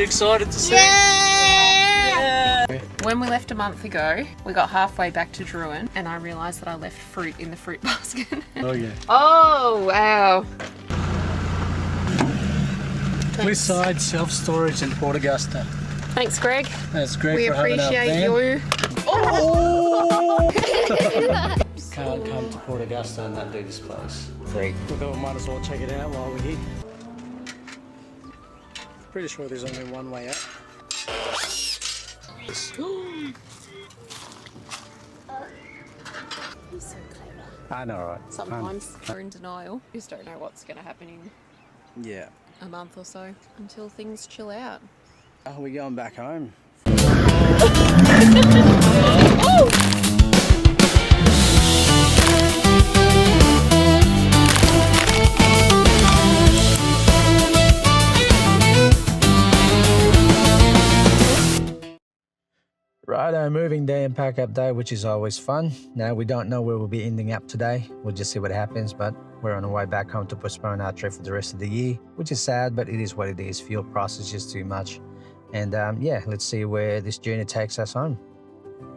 Excited to see. Yeah! When we left a month ago, we got halfway back to Druin and I realised that I left fruit in the fruit basket. Oh yeah. Oh, wow. Cliffside self-storage in Port Augusta. Thanks, Greg. That's great We for having our appreciate van. you. Oh! Can't come to Port Augusta and not do this place. Free. We thought we might as well check it out while we're here. Pretty sure there's only one way out. He's so clever. I know, right? Sometimes we're in denial. You just don't know what's going to happen in Yeah. a month or so until things chill out. Are we going back home? Righto, moving day and pack up day, which is always fun. Now we don't know where we'll be ending up today. We'll just see what happens, but we're on our way back home to postpone our trip for the rest of the year, which is sad, but it is what it is. Fuel price is just too much. And yeah, let's see where this journey takes us home.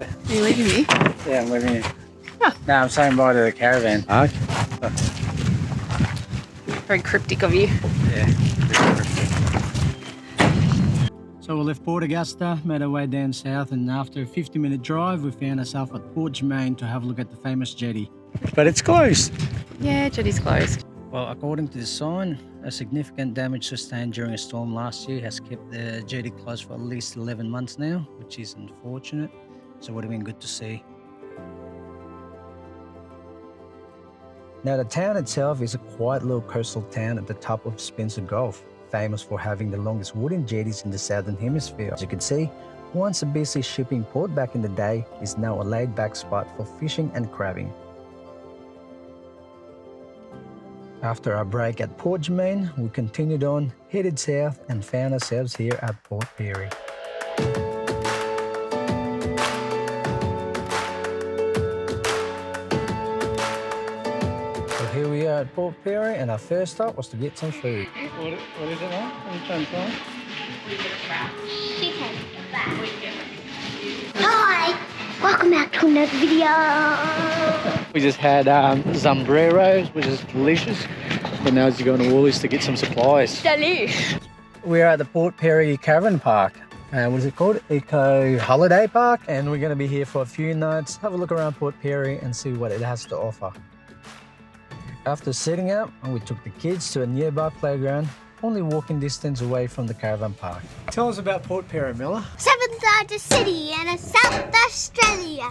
Are you leaving me? Yeah, I'm leaving here. Huh. No, I'm saying bye to the caravan. Okay. Very cryptic of you. Yeah. So we left Port Augusta, made our way down south, and after a 50-minute drive, we found ourselves at Port Pirie to have a look at the famous jetty. But it's closed. Yeah, jetty's closed. Well, according to the sign, a significant damage sustained during a storm last year has kept the jetty closed for at least 11 months now, which is unfortunate. So it would have been good to see. Now, the town itself is a quiet little coastal town at the top of Spencer Gulf, famous for having the longest wooden jetties in the southern hemisphere. As you can see, once a busy shipping port back in the day, is now a laid-back spot for fishing and crabbing. After our break at Port Pirie, we continued on, headed south, and found ourselves here at Port Pirie. So here we are at Port Pirie, and our first stop was to get some food. What is it, man? What are you trying to find? Chicken. Hi! Welcome back to another video. We just had sombreros, which is delicious. But now you're going to Woolies to get some supplies. Delish. We're at the Port Pirie Caravan Park. What is it called? Eco Holiday Park. And we're going to be here for a few nights, have a look around Port Pirie and see what it has to offer. After setting up, we took the kids to a nearby playground, only walking distance away from the caravan park. Tell us about Port Pirie, Miller. 7th largest city in South Australia.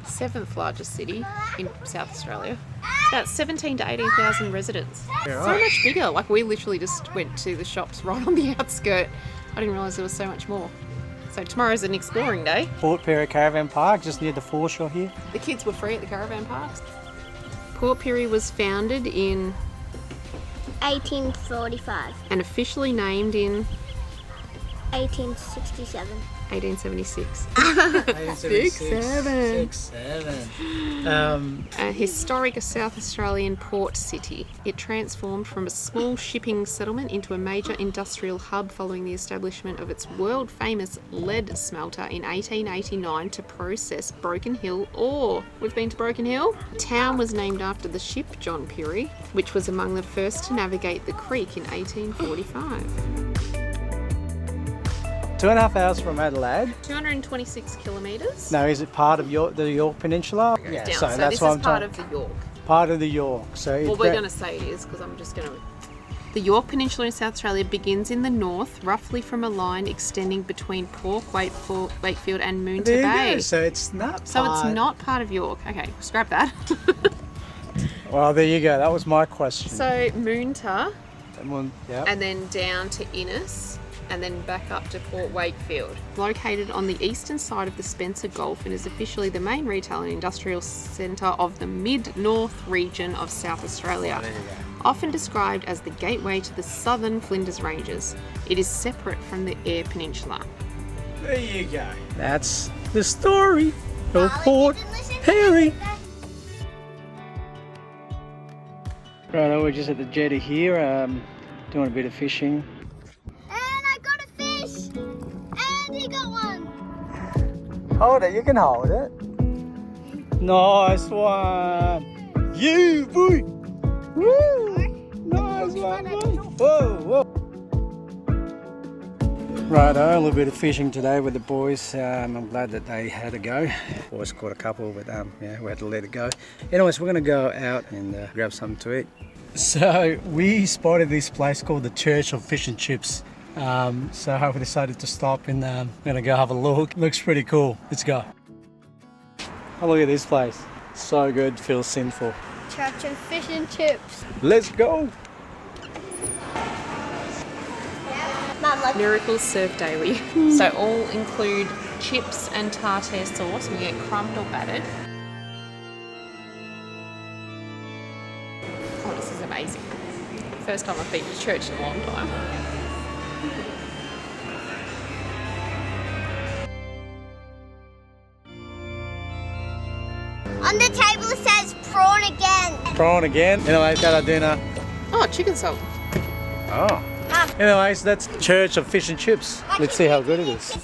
7th largest city in South Australia. It's about 17 to 18,000 residents. Yeah, So right. much bigger. Like, we literally just went to the shops right on the outskirt. I didn't realise there was so much more. So tomorrow's an exploring day. Port Pirie Caravan Park, just near the foreshore here. The kids were free at the caravan parks. Port Pirie was founded in 1845. and officially named in 1867. 1876. 6'7". A historic South Australian port city. It transformed from a small shipping settlement into a major industrial hub following the establishment of its world-famous lead smelter in 1889 to process Broken Hill ore. We've been to Broken Hill. The town was named after the ship John Pirie, which was among the first to navigate the creek in 1845. 2.5 hours from Adelaide. 226 kilometres. Now, is it part of the York Peninsula? Yeah, so so that's this what is I'm part talking. of the York. Part of the York. So Well, we're going to say it is because I'm just going to... The York Peninsula in South Australia begins in the north, roughly from a line extending between Port Wakefield and Moonta There you Bay. go. So it's not. So part. it's not part of York. Okay, scrap that. Well, there you go. That was my question. So Moonta, Yeah. and then down to Innis, and then back up to Port Wakefield. Located on the eastern side of the Spencer Gulf and is officially the main retail and industrial centre of the mid-north region of South Australia. There you go. Often described as the gateway to the southern Flinders Ranges, it is separate from the Eyre Peninsula. There you go. That's the story of Port Pirie. Right, we're just at the jetty here, doing a bit of fishing. And I got a fish. got one. Hold it, you can hold it. Nice one. You, boy. Woo. Nice one, boy. Whoa, whoa. Right, a little bit of fishing today with the boys. I'm glad that they had a go. Boys caught a couple, but yeah, we had to let it go. Anyways, we're gonna go out and grab something to eat. So we spotted this place called the Church of Fish and Chips. So we decided to stop and we're gonna go have a look. Looks pretty cool. Let's go. Oh, look at this place. So good, feels sinful. Church of Fish and Chips. Let's go. Mum, look. Miracles served daily. So all include chips and tartare sauce. We get crumbed or battered. Oh, this is amazing. First time I've been to church in a long time. On the table it says prawn again. Prawn again. Anyways, got our dinner. Oh, chicken salt. Oh. Anyways, that's Church of Fish and Chips. Let's see how good it is.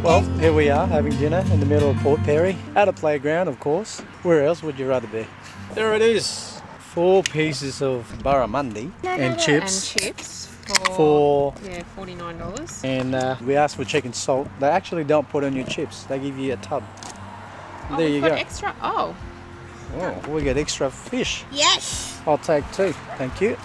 Well, here we are having dinner in the middle of Port Pirie. At a playground, of course. Where else would you rather be? There it is. 4 pieces of barramundi and chips. And chips For yeah, $49. and we asked for chicken salt. They actually don't put on your chips. They give you a tub. Oh, There we've you got go. extra. Oh, Oh, we get extra fish. Yes. I'll take 2. Thank you.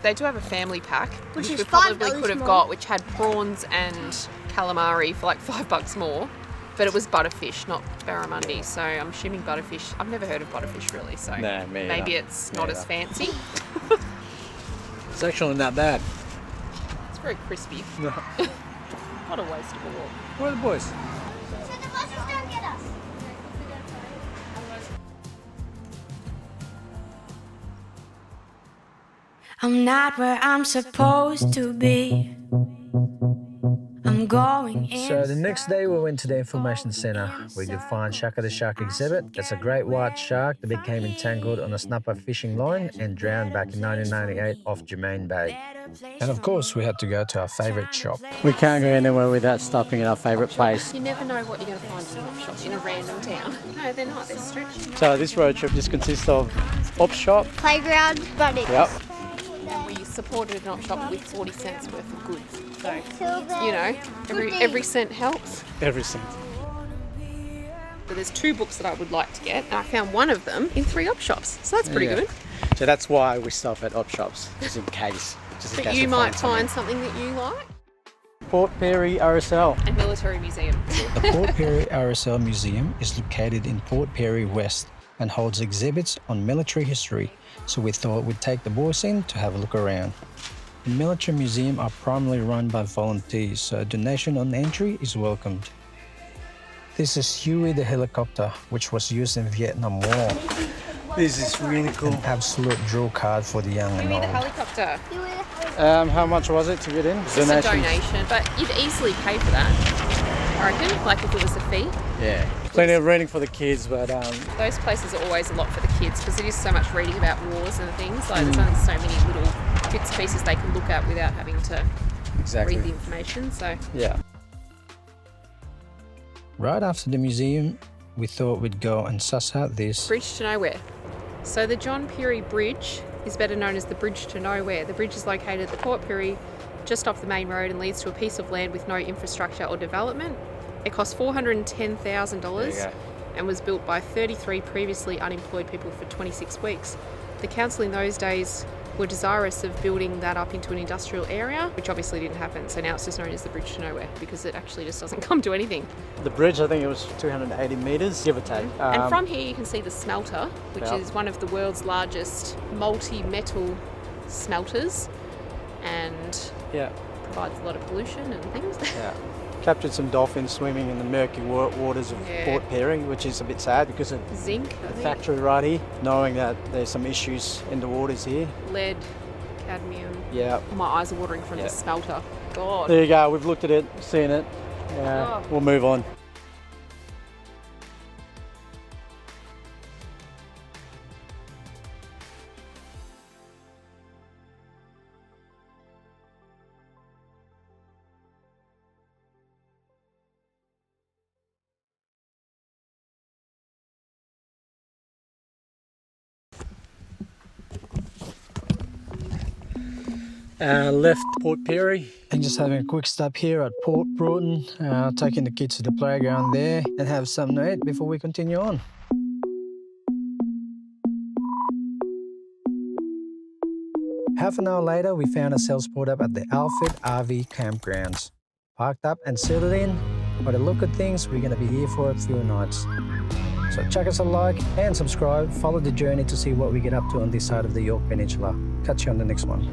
they do have a family pack, Which which is we probably $5 could have more. got, which had prawns and calamari for like $5 more. But it was butterfish, not barramundi. So I'm assuming butterfish. I've never heard of butterfish really. So No, me maybe either. it's not Me as either. fancy. It's actually not bad. It's very crispy. What a waste of a walk. Where are the boys? So the buses don't get us. I'm not where I'm supposed to be. I'm going in. So the next day we went to the information centre. We did find Shaka the Shark exhibit. It's a great white shark that became entangled on a snapper fishing line and drowned back in 1998 off Jermaine Bay. And of course we had to go to our favourite shop. We can't go anywhere without stopping at our favourite place. You never know what you're going to find in an op shop in a random town. No, they're not. They're stretchy. So this road trip just consists of op shop. Playground, buddy. Yep. And we supported an op shop with 40 cents worth of goods. So, Silver. you know, every cent helps. Every cent. But there's 2 books that I would like to get, and I found one of them in 3 op shops. So that's pretty Yeah. good. So that's why we stop at op shops, just in case. Just in But case you we might something. find something that you like. Port Pirie RSL. And military museum. The Port Pirie RSL Museum is located in Port Pirie West and holds exhibits on military history, so we thought we'd take the boys in to have a look around. The military museum are primarily run by volunteers, so a donation on entry is welcomed. This is Huey the helicopter, which was used in Vietnam War. This is really cool. An absolute drill card for the young and Huey the old. helicopter. How much was it to get in? It's a donation, but you'd easily pay for that, I reckon, like if it was a fee. Yeah. Plenty of reading for the kids, but Those places are always a lot for the kids because it is so much reading about wars and things. Like there's only so many little bits and pieces they can look at without having to exactly. read the information. So Yeah. Right after the museum, we thought we'd go and suss out this. Bridge to Nowhere. So the John Pirie Bridge is better known as the Bridge to Nowhere. The bridge is located at the Port Pirie, just off the main road, and leads to a piece of land with no infrastructure or development. It cost $410,000 and was built by 33 previously unemployed people for 26 weeks. The council in those days were desirous of building that up into an industrial area, which obviously didn't happen. So now it's just known as the Bridge to Nowhere because it actually just doesn't come to anything. The bridge, I think it was 280 metres, give or take. And from here you can see the smelter, which Yeah. is one of the world's largest multi-metal smelters and Yeah, provides a lot of pollution and things. yeah. Captured some dolphins swimming in the murky waters of Yeah. Port Pirie, which is a bit sad because of Zinc, I the think, factory right here, knowing that there's some issues in the waters here. lead, cadmium. Yeah. My eyes are watering from Yeah. the smelter. God. There you go, we've looked at it, seen it. Oh. We'll move on. Left Port Pirie and just having a quick stop here at Port Broughton, taking the kids to the playground there and have something to eat before we continue on. Half an hour later, we found ourselves pulled up at the Alfred RV campgrounds. Parked up and settled in. By the look of things, we're going to be here for a few nights. So chuck us a like and subscribe. Follow the journey to see what we get up to on this side of the York Peninsula. Catch you on the next one.